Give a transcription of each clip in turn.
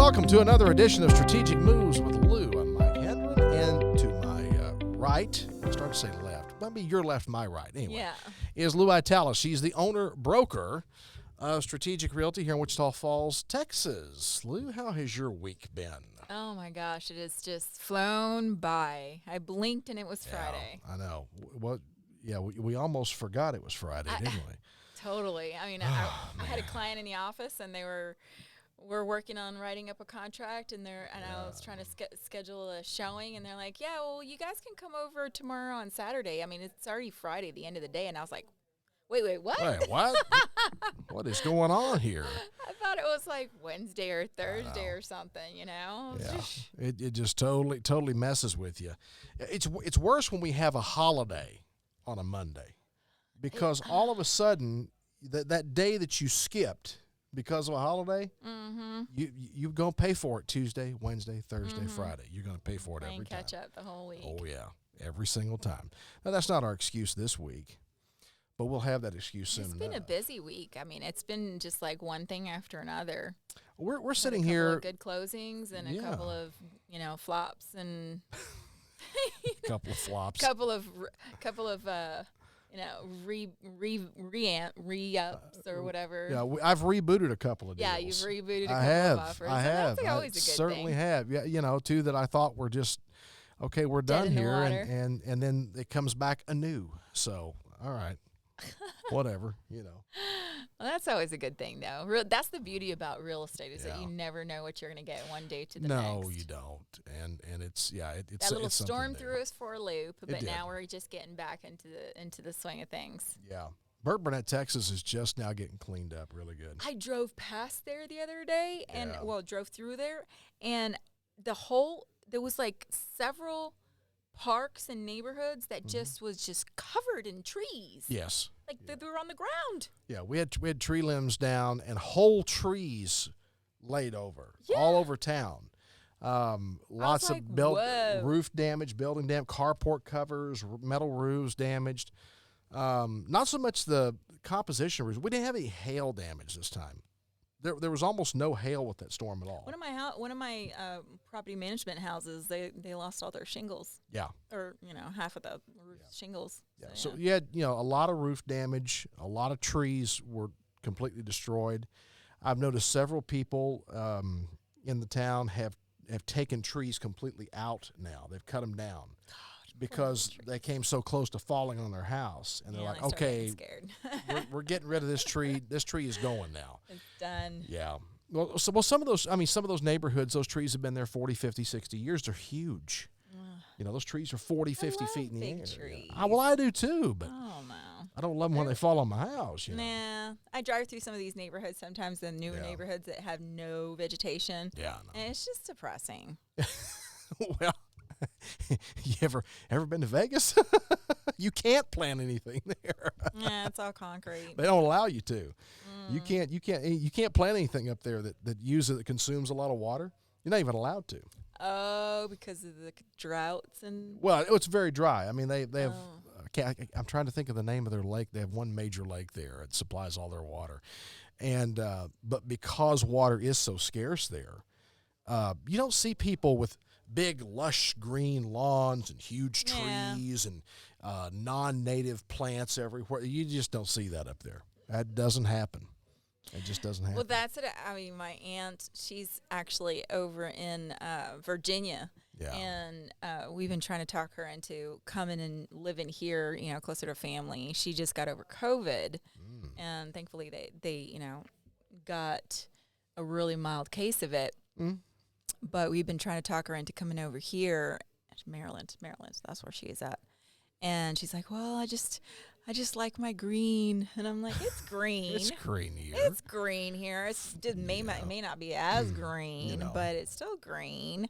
welcome to another edition of Strategic Moves with Lou. I'm Mike Hendren, and to my right, I started to say left, maybe your left, my right, anyway, is Lou Itala. She's the owner-broker of Strategic Realty here in Wichita Falls, Texas. Lou, how has your week been? Oh my gosh, it has just flown by. I blinked and it was Friday. I know. We almost forgot it was Friday, didn't we? Totally. I mean, I had a client in the office and we're working on writing up a contract and I was trying to schedule a showing and they're like, yeah, well, you guys can come over tomorrow on Saturday. I mean, it's already Friday, the end of the day. And I was like, wait, what? Wait, what? What is going on here? I thought it was like Wednesday or Thursday or something, you know? Yeah. It just totally messes with you. It's worse when we have a holiday on a Monday because all of a sudden that day that you skipped because of a holiday, you're going to pay for it Tuesday, Wednesday, Thursday, Friday. You're going to pay for it every time. Catch up the whole week. Oh, yeah, every single time. Now, that's not our excuse this week, but we'll have that excuse soon. It's been a busy week. I mean, it's been just like one thing after another. We're sitting a couple here. Of good closings and a couple of, flops and couple of flops. couple of re-ups or whatever. Yeah, I've rebooted a couple of deals. Yeah, you've rebooted a couple I have. of offers. I have. That's always a good certainly thing. have. Yeah, two that I thought were just okay. We're Dead done in the here, water. and then it comes back anew. So all right, whatever. Well, that's always a good thing, though. That's the beauty about real estate is that Yeah. you never know what you're going to get one day to the No, next. you don't. And it's it's That little it's storm something threw new. us for a loop, It but did. now we're just getting back into the swing of things. Yeah, Burt Burnett, Texas is just now getting cleaned up really good. I drove past there the other day and Yeah. drove through there and there was like several parks and neighborhoods that just was just covered in trees. Yes. Like they were on the ground. Yeah, we had tree limbs down and whole trees laid over all over town. Lots like, of whoa. roof damage, building damage, carport covers, metal roofs damaged. Not so much the composition roofs. We didn't have any hail damage this time. There was almost no hail with that storm at all. One of my property management houses, they lost all their shingles. Yeah. Or half of the roof shingles. Yeah. So you had a lot of roof damage. A lot of trees were completely destroyed. I've noticed several people in the town have taken trees completely out now. They've cut them down because they came so close to falling on their house, and they're like, they started okay, getting scared. we're getting rid of this tree. This tree is going now. It's done. Yeah. Well, some of those neighborhoods, those trees have been there 40, 50, 60 years. They're huge. Those trees are 40, 50 feet in the big air. trees. Well, I do too, but Oh no. I don't love them when they fall on my house. Nah, I drive through some of these neighborhoods sometimes, the newer neighborhoods that have no vegetation. Yeah, I know. And it's just depressing. Well, you ever been to Vegas? You can't plant anything there. Yeah, it's all concrete. They don't allow you to. You can't plant anything up there that consumes a lot of water. You're not even allowed to. Oh, because of the droughts and. Well, it's very dry. I mean, they have. I'm trying to think of the name of their lake. They have one major lake there. It supplies all their water, and but because water is so scarce there, you don't see people with big, lush green lawns and huge trees and non-native plants everywhere. You just don't see that up there. That doesn't happen. It just doesn't happen. Well, that's it. I mean, my aunt, she's actually over in Virginia. Yeah. And we've been trying to talk her into coming and living here, closer to family. She just got over COVID. And thankfully they got a really mild case of it. But we've been trying to talk her into coming over here to Maryland. That's where she is at. And she's like, well, I just like my green. And I'm like, it's green. It's green here. It's green here. It may not be as green, but it's still green.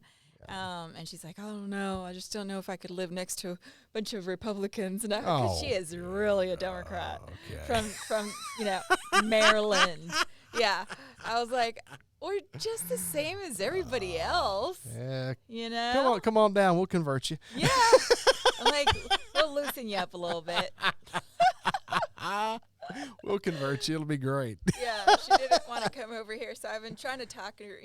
And she's like, I don't know. I just don't know if I could live next to a bunch of Republicans. And she is really a Democrat from Maryland. Yeah. I was like, we're just the same as everybody else. Yeah. Come on down. We'll convert you. Yeah. I'm like, we'll loosen you up a little bit. We'll convert you. It'll be great. Yeah, she didn't want to come over here, so I've been trying to talk her,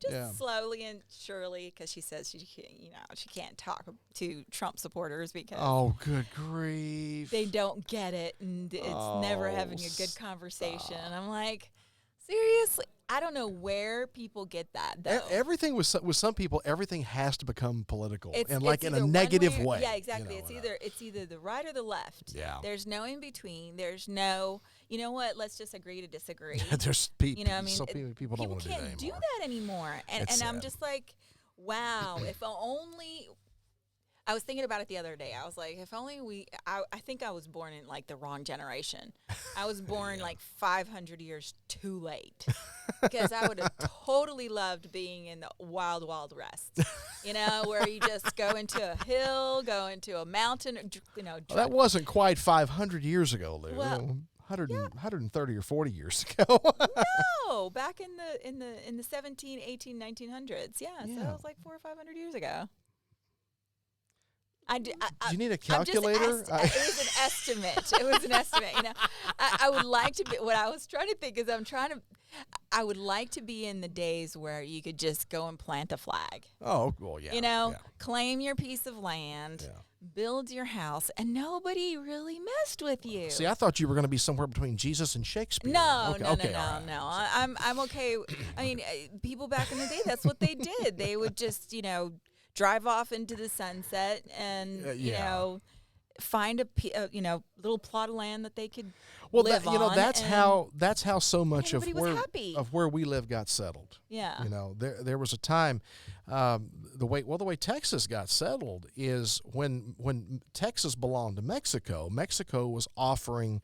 just Yeah. slowly and surely, because she says she can't talk to Trump supporters because Oh, good grief. they don't get it, and it's never having a good conversation. And I'm like, seriously, I don't know where people get that though. Everything with some people, everything has to become political, It's and like in either a one negative or- way. Yeah, exactly. You know, It's either the right or the left. Yeah. There's no in between. There's no, you know what? Let's just agree to disagree. there's people. You know, I mean, so people don't want to do that can't do anymore. that anymore. And It's I'm sad. just like, wow, if only. I was thinking about it the other day. I was like, if only I think I was born in like the wrong generation. I was born like 500 years too late, because I would have totally loved being in the wild, wild west. You know, where you just go into a hill, go into a mountain, Well, that wasn't quite 500 years ago, Lou. Well, 130 or 40 years ago. no, back in the 17, 18, 1900s. Yeah, so Yeah. that was like 400 or 500 years ago. Do you need a I'm just calculator? it was an estimate. It was an estimate. You know, I would like to be. What I was trying to think is, I would like to be in the days where you could just go and plant a flag. Oh, well, yeah. You know, yeah. claim your piece of land, Yeah. build your house, and nobody really messed with you. See, I thought you were going to be somewhere between Jesus and Shakespeare. No, okay, no, okay, no, all right. no. I'm okay. I mean, people back in the day, that's what they did. They would just, drive off into the sunset and, yeah. find a little plot of land that they could Well, live on. that's and- how so much of everybody was happy. where we live got settled. Yeah. You know, there was a time, the way Texas got settled is when Texas belonged to Mexico. Mexico was offering,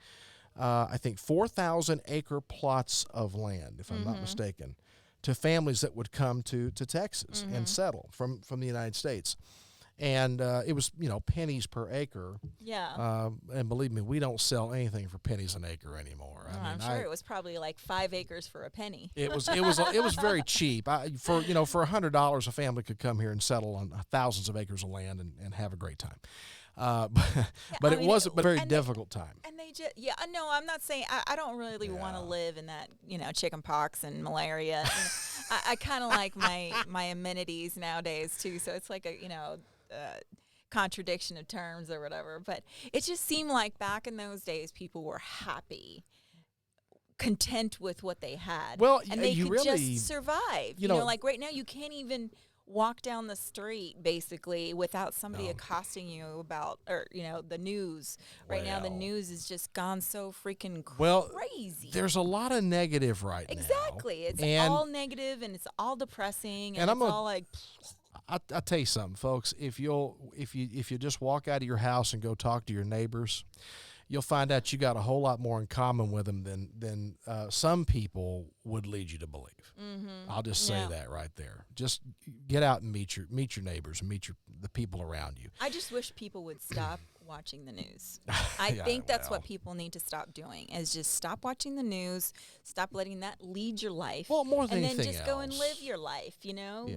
I think, 4,000 acre plots of land, if I'm not mistaken, to families that would come to Texas and settle from the United States. And it was, pennies per acre. Yeah. And believe me, we don't sell anything for pennies an acre anymore. Well, I'm sure it was probably like 5 acres for a penny. It was very cheap. For $100, a family could come here and settle on thousands of acres of land and have a great time. But it was a very difficult time. And they just, no, I'm not saying, I don't really want to live in that, chicken pox and malaria. I kind of like my amenities nowadays too. So it's like a, contradiction of terms or whatever. But it just seemed like back in those days, people were happy, content with what they had. Well, and they you could really, just survive. you know, like right now, you can't even walk down the street basically without somebody accosting you about, or the news. Right now, the Well. news has just gone so freaking Well, crazy. there's a lot of negative right now. Exactly, it's And all negative and it's all depressing, And and I'm it's a- all like, I'll tell you something, folks. If you just walk out of your house and go talk to your neighbors, you'll find out you got a whole lot more in common with them than some people would lead you to believe. I'll just say Yeah. that right there. Just get out and meet your neighbors and meet the people around you. I just wish people would stop watching the news. I Yeah, think that's well. what people need to stop doing, is just stop watching the news, stop letting that lead your life. Well, more than and then anything just go and else. live your life, Yeah.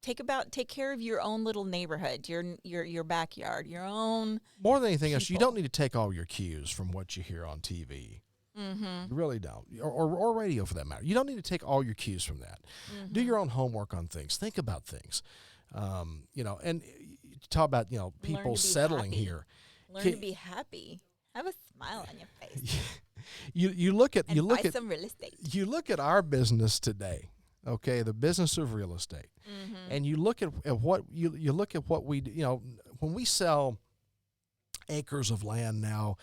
Take care of your own little neighborhood, your backyard, your own. More than anything else, you people. don't need to take all your cues from what you hear on TV. You really don't, or radio for that matter. You don't need to take all your cues from that. Do your own homework on things. Think about things. And you talk about people be settling happy. here. Learn Can- to be happy. Have a smile on your face. You look at And buy some real estate. you look at our business today. Okay, the business of real estate, and you look at what you look at what we do. When we sell acres of land now,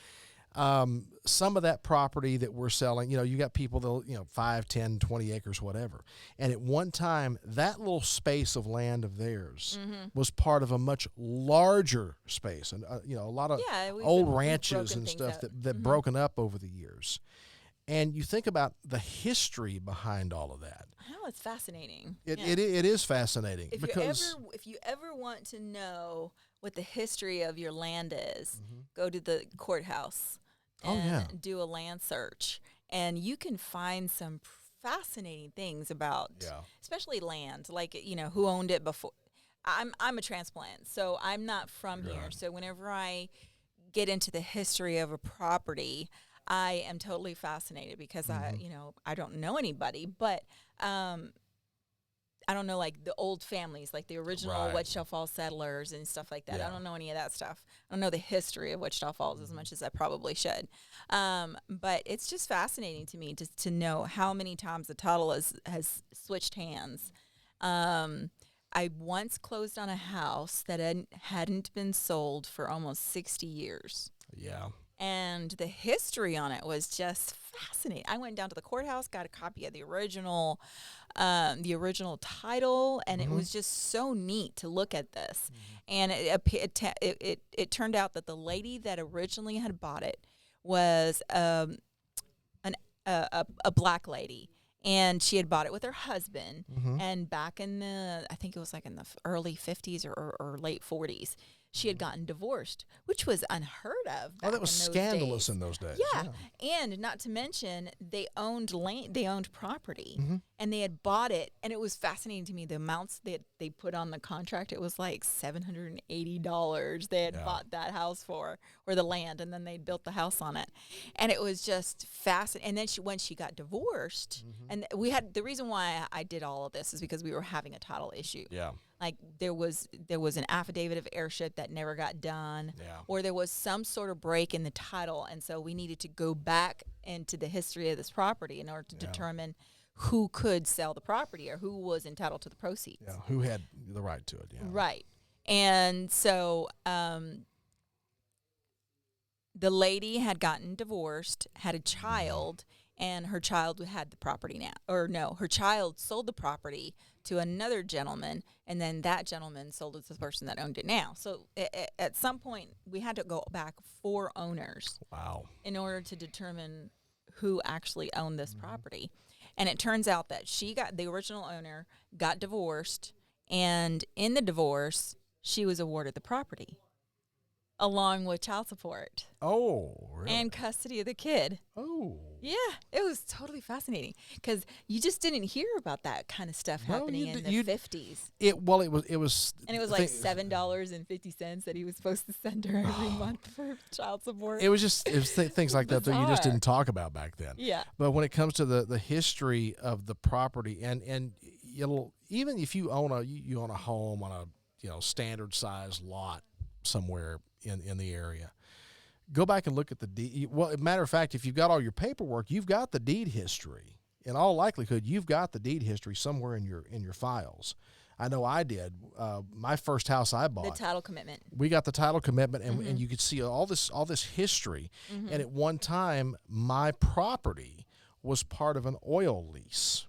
some of that property that we're selling, you got people that 5, 10, 20 acres, whatever. And at one time, that little space of land of theirs was part of a much larger space, and a lot of old ranches and stuff that broken up over the years. And you think about the history behind all of that. Oh, it's fascinating. It Yeah. it is fascinating If because you ever want to know what the history of your land is, go to the courthouse Oh, and yeah. do a land search, and you can find some fascinating things about, Yeah. especially land, like who owned it before. I'm a transplant, so I'm not from here. Right. So whenever I get into the history of a property, I am totally fascinated because I don't know anybody, but I don't know like the old families, like the original Right. Wichita Falls settlers and stuff like that. Yeah. I don't know any of that stuff. I don't know the history of Wichita Falls as much as I probably should. But it's just fascinating to me to know how many times the title has switched hands. I once closed on a house that hadn't been sold for almost 60 years. Yeah. And the history on it was just fascinating. I went down to the courthouse, got a copy of the original title, and it was just so neat to look at this. And it turned out that the lady that originally had bought it was a black lady. And she had bought it with her husband. And back in I think it was like in the early 50s or late 40s, she had gotten divorced, which was unheard of. Oh, that was scandalous in those days. Yeah. And not to mention, they owned land, they owned property, and they had bought it. And it was fascinating to me, the amounts that they put on the contract. It was like $780 they had bought that house for, or the land, and then they built the house on it. And it was just fascinating. And then when she got divorced, and we had, the reason why I did all of this is because we were having a title issue. Yeah. Like there was an affidavit of heirship that never got done, or there was some sort of break in the title, and so we needed to go back into the history of this property in order to determine who could sell the property or who was entitled to the proceeds. Yeah. Who had the right to it? Yeah. Right. And so the lady had gotten divorced, had a child, and her child had the property now. Or no, her child sold the property to another gentleman, and then that gentleman sold it to the person that owned it now. So at some point, we had to go back 4 owners. Wow. In order to determine who actually owned this property. And it turns out that the original owner got divorced, and in the divorce, she was awarded the property, along with child support. Oh, really? And custody of the kid. Oh. Yeah, it was totally fascinating because you just didn't hear about that kind of stuff No, happening you in d- you- the 50s. It was And it was like $7.50 that he was supposed to send her every month for child support. it was things like that you just Bizarre. didn't talk about back then. Yeah. But when it comes to the history of the property, and even if you own a home on a standard size lot somewhere in the area, go back and look at the deed. Well, matter of fact, if you've got all your paperwork, you've got the deed history. In all likelihood, you've got the deed history somewhere in your files. I know I did. My first house I bought, The title commitment. we got the title commitment, and you could see all this history. And at one time, my property was part of an oil lease,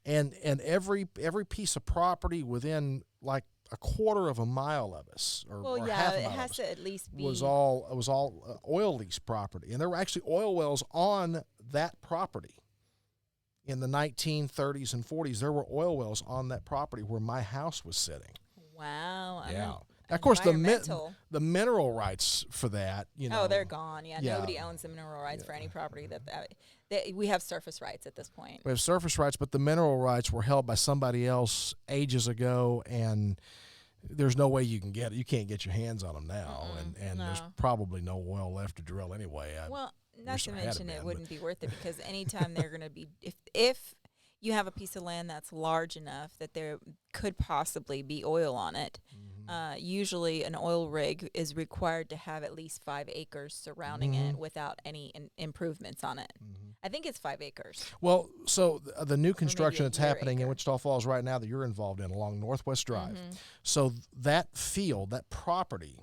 and every piece of property within like a quarter of a mile of us, or half a it mile has of to us, at least be. was all oil lease property, and there were actually oil wells on that property. In the 1930s and 40s, there were oil wells on that property where my house was sitting. Wow. Now, of course, the environmental. mineral rights for that, Oh, they're gone. Yeah, Yeah. nobody owns the mineral rights for any property that we have surface rights at this point. We have surface rights, but the mineral rights were held by somebody else ages ago, and there's no way you can get it. You can't get your hands on them now, and there's no. probably no oil left to drill anyway. Well, not wish to there had mention been, it but- wouldn't be worth it because anytime they're going to be if you have a piece of land that's large enough that there could possibly be oil on it. Usually an oil rig is required to have at least 5 acres surrounding it without any improvements on it. I think it's 5 acres. Well, so the new construction a that's year happening in acre. Wichita Falls right now that you're involved in along Northwest Drive. So that field, that property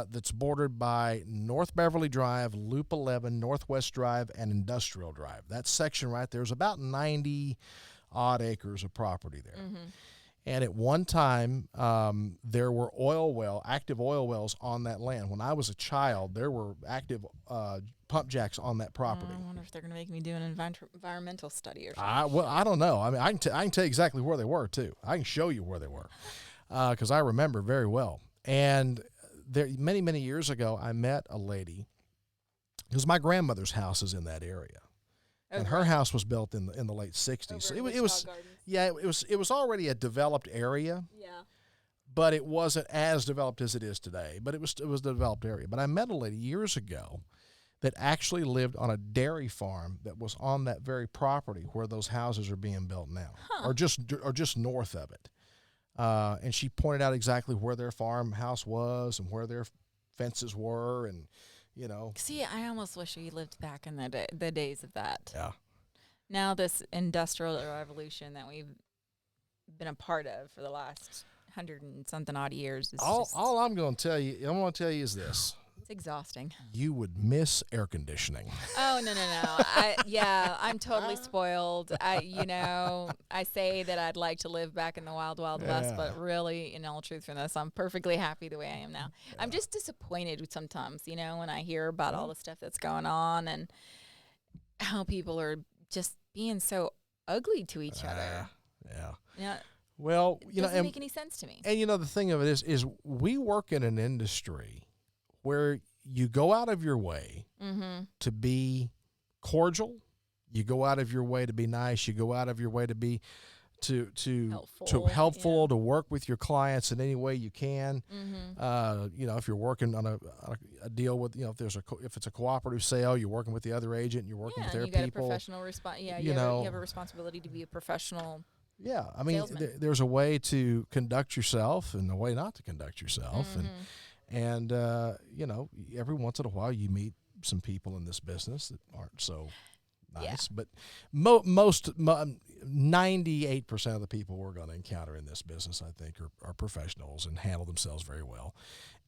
that's bordered by North Beverly Drive, Loop 11, Northwest Drive, and Industrial Drive. That section right there is about 90 odd acres of property there. And at one time, there were active oil wells on that land. When I was a child, there were active pump jacks on that property. I wonder if they're going to make me do an environmental study or something. Well, I don't know. I mean, I can tell you exactly where they were too. I can show you where they were because I remember very well. And there, many years ago, I met a lady because my grandmother's house is in that area, and her house was built in the late '60s. So it was it was already a developed area. Yeah. But it wasn't as developed as it is today. But it was a developed area. But I met a lady years ago that actually lived on a dairy farm that was on that very property where those houses are being built now, or just north of it. And she pointed out exactly where their farmhouse was and where their fences were, and See, I almost wish we lived back in the days of that. Yeah. Now this industrial revolution that we've been a part of for the last 100 and something odd years is All I'm going to tell you is this. It's exhausting. You would miss air conditioning. Oh, no. I'm totally spoiled. I say that I'd like to live back in the wild, wild west, but really, in all truthfulness, I'm perfectly happy the way I am now. Yeah. I'm just disappointed sometimes, when I hear about all the stuff that's going on and how people are just being so ugly to each other. Yeah. Well, it doesn't make any sense to me. And the thing of it is we work in an industry where you go out of your way to be cordial, you go out of your way to be nice, you go out of your way to be helpful, to work with your clients in any way you can. If you're working on a deal with, if it's a cooperative sale, you're working with the other agent, you're working with their people. Yeah, you got a professional response. Yeah, you have a responsibility to be a professional. Yeah, I mean, there's a way to conduct yourself and a way not to conduct yourself, and every once in a while you meet some people in this business that aren't so nice. But most 98% of the people we're going to encounter in this business, I think, are professionals and handle themselves very well.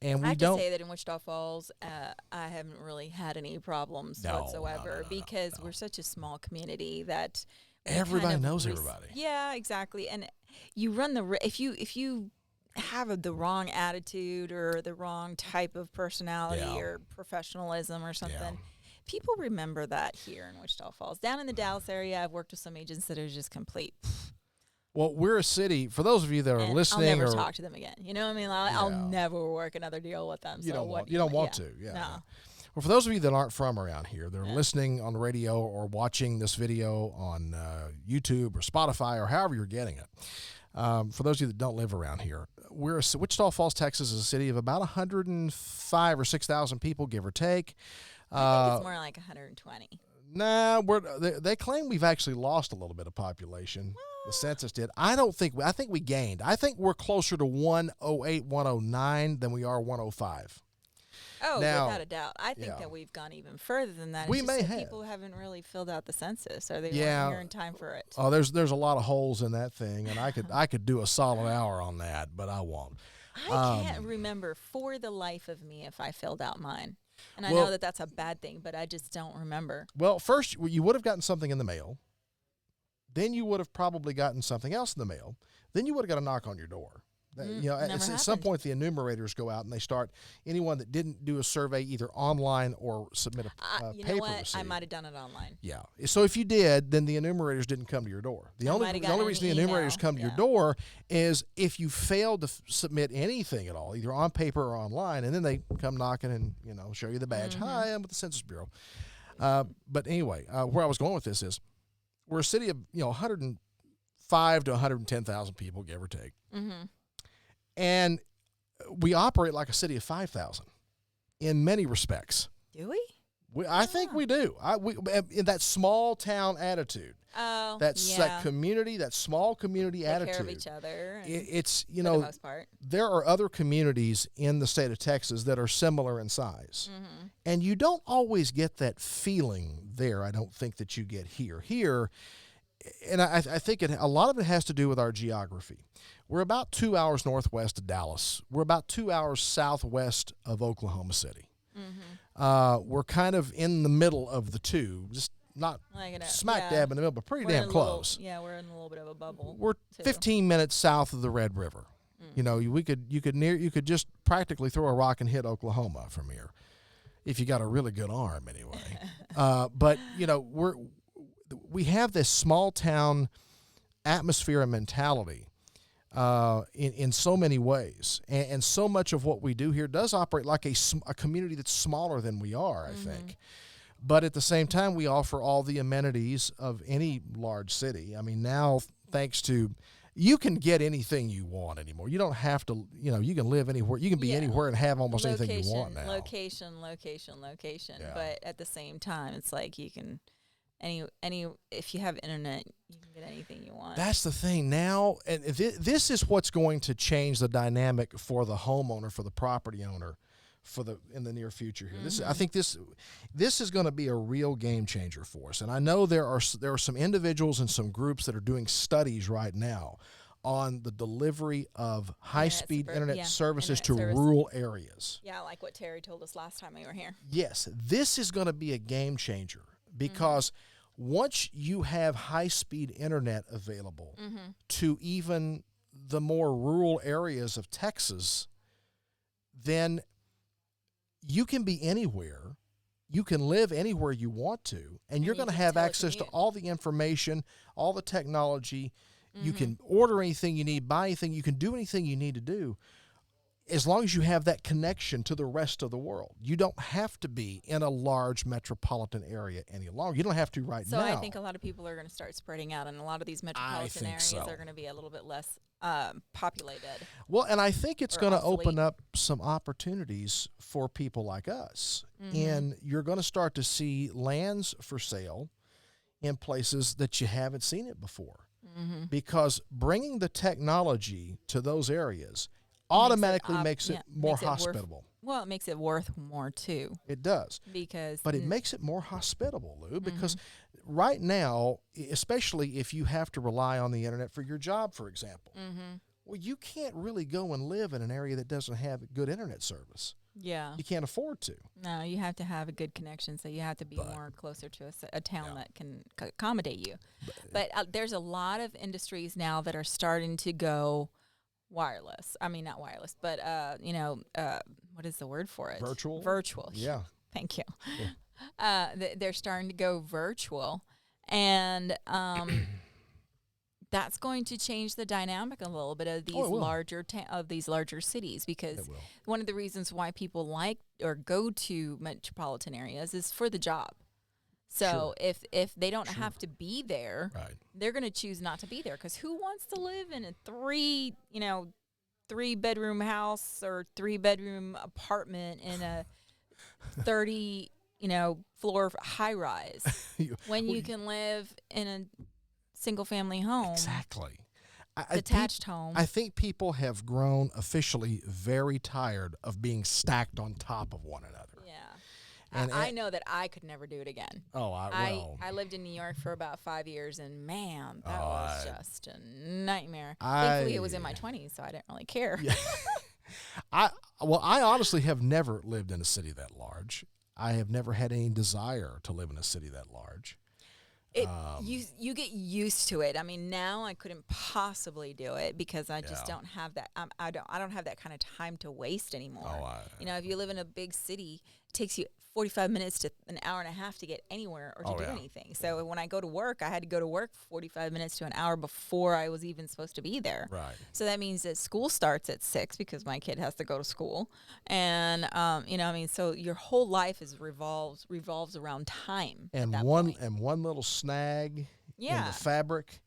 And I have to say that in Wichita Falls, I haven't really had any problems whatsoever because we're such a small community that everybody knows everybody. Yeah, exactly. And you run if you have the wrong attitude or the wrong type of personality or professionalism or something, people remember that here in Wichita Falls. Down in the Dallas area, I've worked with some agents that are just complete. Well, we're a city, for those of you that are listening. I'll never talk to them again. You know what I mean? I'll never work another deal with them. You don't want to. Yeah. No. Well, for those of you that aren't from around here, they're listening on the radio or watching this video on YouTube or Spotify or however you're getting it. For those of you that don't live around here, Wichita Falls, Texas is a city of about 105 or 6,000 people, give or take. I think it's more like 120. Nah, they claim we've actually lost a little bit of population. The census did. I think we gained. I think we're closer to 108, 109 than we are 105. Oh, now, without a doubt. I think that we've gone even further than that. We may have. People haven't really filled out the census, or they weren't here in time for it. Oh, there's a lot of holes in that thing, and I could do a solid hour on that, but I won't. I can't remember for the life of me if I filled out mine. And I know that that's a bad thing, but I just don't remember. Well, first, you would have gotten something in the mail. Then you would have probably gotten something else in the mail. Then you would have got a knock on your door. At some point, the enumerators go out and they start. Anyone that didn't do a survey either online or submit a paper receipt. I might have done it online. Yeah. So if you did, then the enumerators didn't come to your door. The only reason the enumerators come to your door is if you failed to submit anything at all, either on paper or online, and then they come knocking and show you the badge. Hi, I'm with the Census Bureau. But anyway, where I was going with this is, we're a city of 105 to 110,000 people, give or take. And we operate like a city of 5,000 in many respects. Do we? I think we do. In that small town attitude. Oh, that community, that small community attitude. Take care of each other. It's for the most part. There are other communities in the state of Texas that are similar in size, and you don't always get that feeling there. I don't think that you get here. Here, and I think a lot of it has to do with our geography. We're about 2 hours northwest of Dallas. We're about 2 hours southwest of Oklahoma City. We're kind of in the middle of the two, just not smack dab in the middle, but pretty damn close. We're in a little bit of a bubble. We're 15 minutes south of the Red River. You could just practically throw a rock and hit Oklahoma from here, if you got a really good arm, anyway. But we have this small town atmosphere and mentality in so many ways, and so much of what we do here does operate like a community that's smaller than we are, I think. But at the same time, we offer all the amenities of any large city. I mean, now, thanks to you can get anything you want anymore. You don't have to, you can live anywhere. You can be anywhere and have almost anything you want now. Location. Yeah. But at the same time, it's like you can if you have internet, you can get anything you want. That's the thing now, and this is what's going to change the dynamic for the homeowner, for the property owner, in the near future here. I think this is going to be a real game changer for us. And I know there are some individuals and some groups that are doing studies right now on the delivery of high-speed internet services to rural areas. Yeah, like what Terry told us last time we were here. Yes, this is going to be a game changer because once you have high-speed internet available to even the more rural areas of Texas, then you can be anywhere. You can live anywhere you want to, and you're going to have access to all the information, all the technology. You can order anything you need, buy anything. You can do anything you need to do as long as you have that connection to the rest of the world. You don't have to be in a large metropolitan area any longer. You don't have to now. So I think a lot of people are going to start spreading out, and a lot of these metropolitan areas are going to be a little bit less populated. Well, and I think it's going to open up some opportunities for people like us. And you're going to start to see lands for sale in places that you haven't seen it before. Because bringing the technology to those areas automatically makes it more hospitable. It makes it worth more too. It does. But it makes it more hospitable, Lou, because right now, especially if you have to rely on the internet for your job, for example, well, you can't really go and live in an area that doesn't have good internet service. Yeah. You can't afford to. No, you have to have a good connection, so you have to be more closer to a town that can accommodate you. But there's a lot of industries now that are starting to go wireless. I mean, not wireless, but, what is the word for it? Virtual? Virtual. Yeah. Thank you. Yeah. They're starting to go virtual, and that's going to change the dynamic a little bit of these larger cities, because one of the reasons why people like or go to metropolitan areas is for the job. So if they don't have to be there, they're going to choose not to be there, because who wants to live in a 3-bedroom house or 3-bedroom apartment in a 30 floor high rise when you can live in a single family home? Exactly. Detached home. I think people have grown officially very tired of being stacked on top of one another. Yeah. And I know that I could never do it again. I lived in New York for about 5 years, and man, that was just a nightmare. Thankfully, it was in my 20s, so I didn't really care. Yeah. I honestly have never lived in a city that large. I have never had any desire to live in a city that large. You get used to it. I mean, now I couldn't possibly do it because I just don't have that. I don't have that kind of time to waste anymore. If you live in a big city, it takes you 45 minutes to an hour and a half to get anywhere or to do anything. So when I go to work, I had to go to work 45 minutes to an hour before I was even supposed to be there. Right. So that means that school starts at 6 because my kid has to go to school. And, so your whole life revolves around time. And one little snag in the fabric.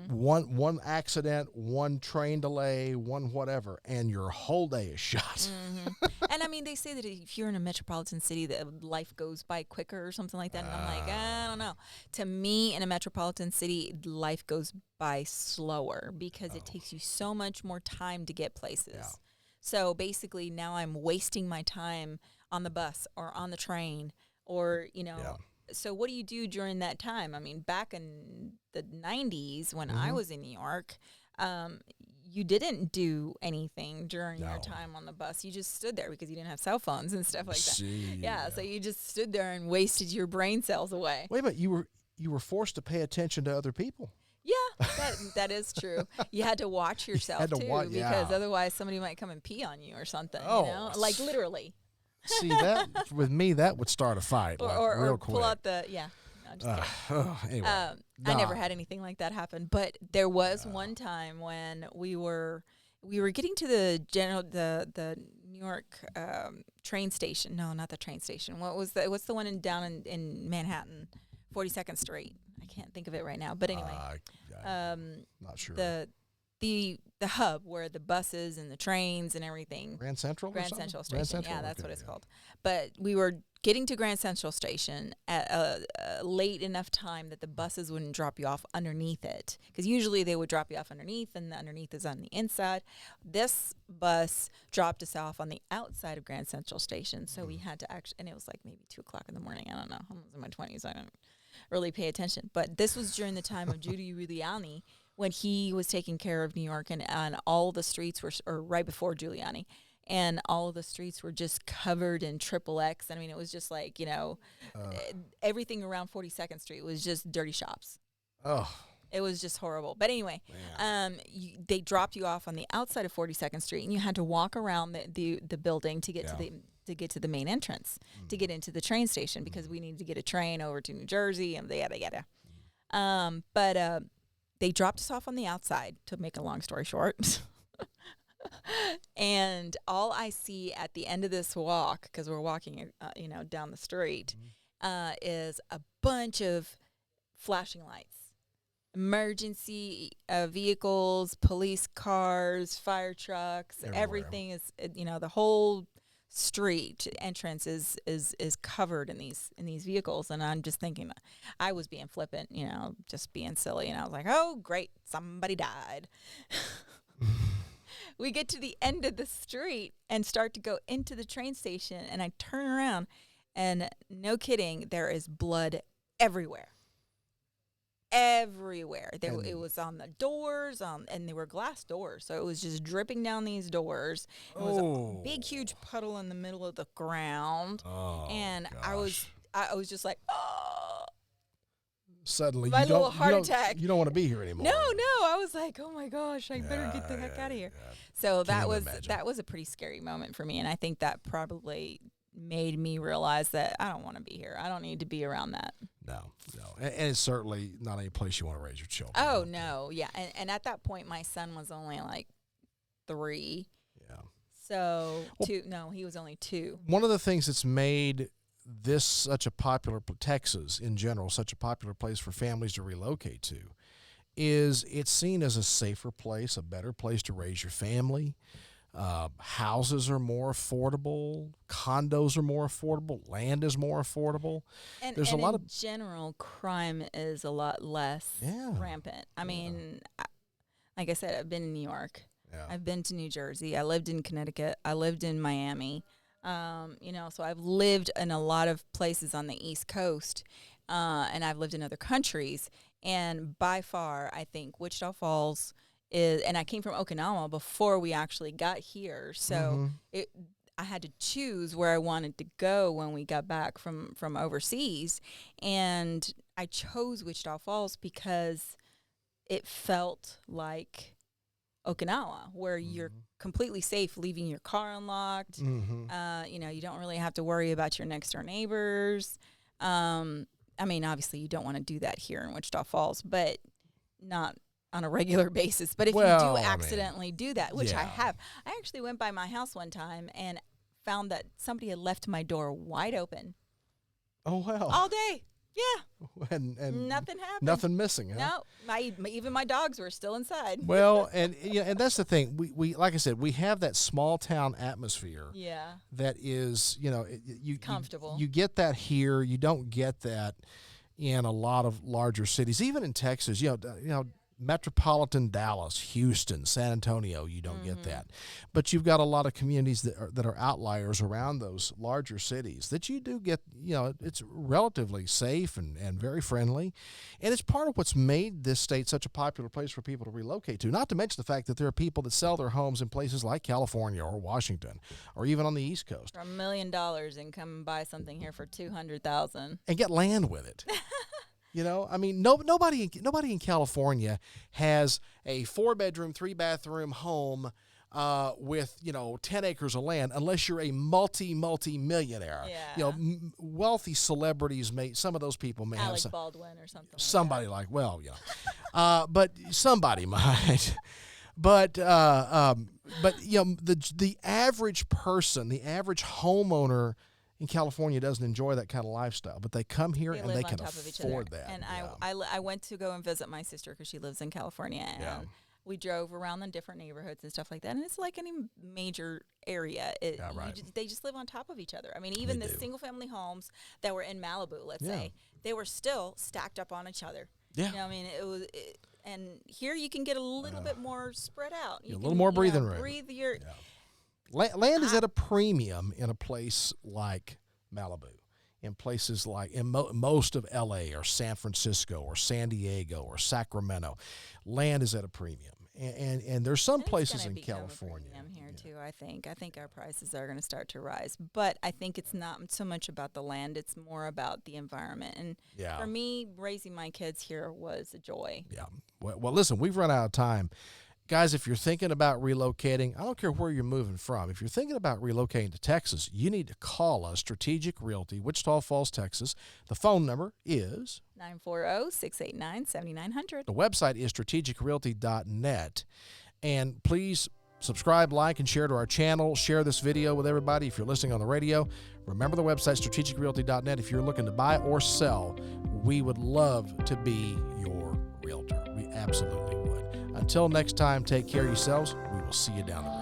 One accident, one train delay, one whatever, and your whole day is shot. And I mean, they say that if you're in a metropolitan city, that life goes by quicker or something like that. And I'm like, I don't know. To me, in a metropolitan city, life goes by slower because it takes you so much more time to get places. Yeah. So basically, now I'm wasting my time on the bus or on the train or, So what do you do during that time? I mean, back in the 90s when I was in New York, you didn't do anything during your time on the bus. You just stood there because you didn't have cell phones and stuff like that. So you just stood there and wasted your brain cells away. Wait a minute, you were forced to pay attention to other people. Yeah, that is true. You had to watch yourself because otherwise somebody might come and pee on you or something. Like literally. See, that with me, that would start a fight real quick. Pull out the anyway, I never had anything like that happen, but there was one time when we were getting to the New York train station. No, not the train station. What's the one down in Manhattan, 42nd Street? I can't think of it right now. But anyway, not sure. the hub where the buses and the trains and everything. Grand Central. Grand Central Station. Yeah, that's Okay, what it's yeah. called. But we were getting to Grand Central Station at a late enough time that the buses wouldn't drop you off underneath it. Because usually they would drop you off underneath, and the underneath is on the inside. This bus dropped us off on the outside of Grand Central Station. So we had to actually, and it was like maybe 2 o'clock in the morning. I don't know. I was in my 20s. I don't really pay attention. But this was during the time of Judy Giuliani, when he was taking care of New York, and all the streets were, or right before Giuliani, and all of the streets were just covered in XXX. I mean, it was just like, everything around 42nd Street was just dirty shops. Oh, It was just horrible. But anyway, man. they dropped you off on the outside of 42nd Street, and you had to walk around the building to get to the main entrance, to get into the train station, because we needed to get a train over to New Jersey and yada yada. But they dropped us off on the outside, to make a long story short. And all I see at the end of this walk, because we're walking, down the street, is a bunch of flashing lights, emergency vehicles, police cars, fire trucks. Everywhere. Everything is, the whole street entrance is covered in these vehicles. And I'm just thinking, I was being flippant, just being silly, and I was like, oh great, somebody died. We get to the end of the street and start to go into the train station, and I turn around, and no kidding, there is blood everywhere. Everywhere. It was on the doors, and they were glass doors, so it was just dripping down these doors. It was a big, huge puddle in the middle of the ground, and gosh. I was just like, oh. Suddenly, My you little don't, heart you don't, attack. you don't want to be here anymore. No, I was like, oh my gosh, I better get the heck out of here. Yeah. So Can't even that imagine. was a pretty scary moment for me, and I think that probably made me realize that I don't want to be here. I don't need to be around that. No. And it's certainly not any place you want to raise your children. Oh no, yeah, and at that point, my son was only like 3. Yeah. So he was only 2. One of the things that's made this such a popular, Texas in general, such a popular place for families to relocate to, is it's seen as a safer place, a better place to raise your family. Houses are more affordable, condos are more affordable, land is more affordable. And There's a lot of general, crime is a lot less rampant. I mean, like I said, I've been in New York. Yeah. I've been to New Jersey. I lived in Connecticut. I lived in Miami. So I've lived in a lot of places on the East Coast, and I've lived in other countries. And by far, I think Wichita Falls is, and I came from Okinawa before we actually got here. So I had to choose where I wanted to go when we got back from overseas. And I chose Wichita Falls because it felt like Okinawa, where you're completely safe leaving your car unlocked. You don't really have to worry about your next door neighbors. I mean, obviously you don't want to do that here in Wichita Falls, but not on a regular basis. But if you do accidentally do that, which I have, I actually went by my house one time and found that somebody had left my door wide open. Oh, wow. All day. Yeah. And nothing happened. Nothing missing, huh? No, even my dogs were still inside. Well, and that's the thing. We like I said, we have that small town atmosphere. Yeah. That is, you comfortable. You get that here. You don't get that in a lot of larger cities, even in Texas. Metropolitan Dallas, Houston, San Antonio, you don't get that. But you've got a lot of communities that are outliers around those larger cities that you do get, it's relatively safe and very friendly. And it's part of what's made this state such a popular place for people to relocate to, not to mention the fact that there are people that sell their homes in places like California or Washington or even on the East Coast. For $1 million and come and buy something here for $200,000. And get land with it. I mean, nobody in California has a 4-bedroom, 3-bathroom home with 10 acres of land unless you're a multi-millionaire. Yeah. Wealthy celebrities some of those people may Alec have Baldwin or something. Somebody but somebody might. But the average person, the average homeowner in California doesn't enjoy that kind of lifestyle, but they come here and they can afford that. And I went to go and visit my sister because she lives in California, and We drove around the different neighborhoods and stuff like that, and it's like any major area. They just live on top of each other. I mean, even the single-family homes that were in Malibu, let's say, they were still stacked up on each other. Yeah. You know, I mean, and here you can get a little bit more spread out. A little more breathing room. Land is at a premium in a place like Malibu, in places like most of LA or San Francisco or San Diego or Sacramento. Land is at a premium. And there's some places in California. Here too, I think our prices are going to start to rise, but I think it's not so much about the land; it's more about the environment. And for me, raising my kids here was a joy. Yeah. Well, listen, we've run out of time. Guys, if you're thinking about relocating, I don't care where you're moving from. If you're thinking about relocating to Texas, you need to call us, Strategic Realty, Wichita Falls, Texas. The phone number is 940-689-7900. The website is strategicrealty.net. And please subscribe, like, and share to our channel. Share this video with everybody if you're listening on the radio. Remember the website, strategicrealty.net. If you're looking to buy or sell, we would love to be your realtor. We absolutely would. Until next time, take care of yourselves. We will see you down the road.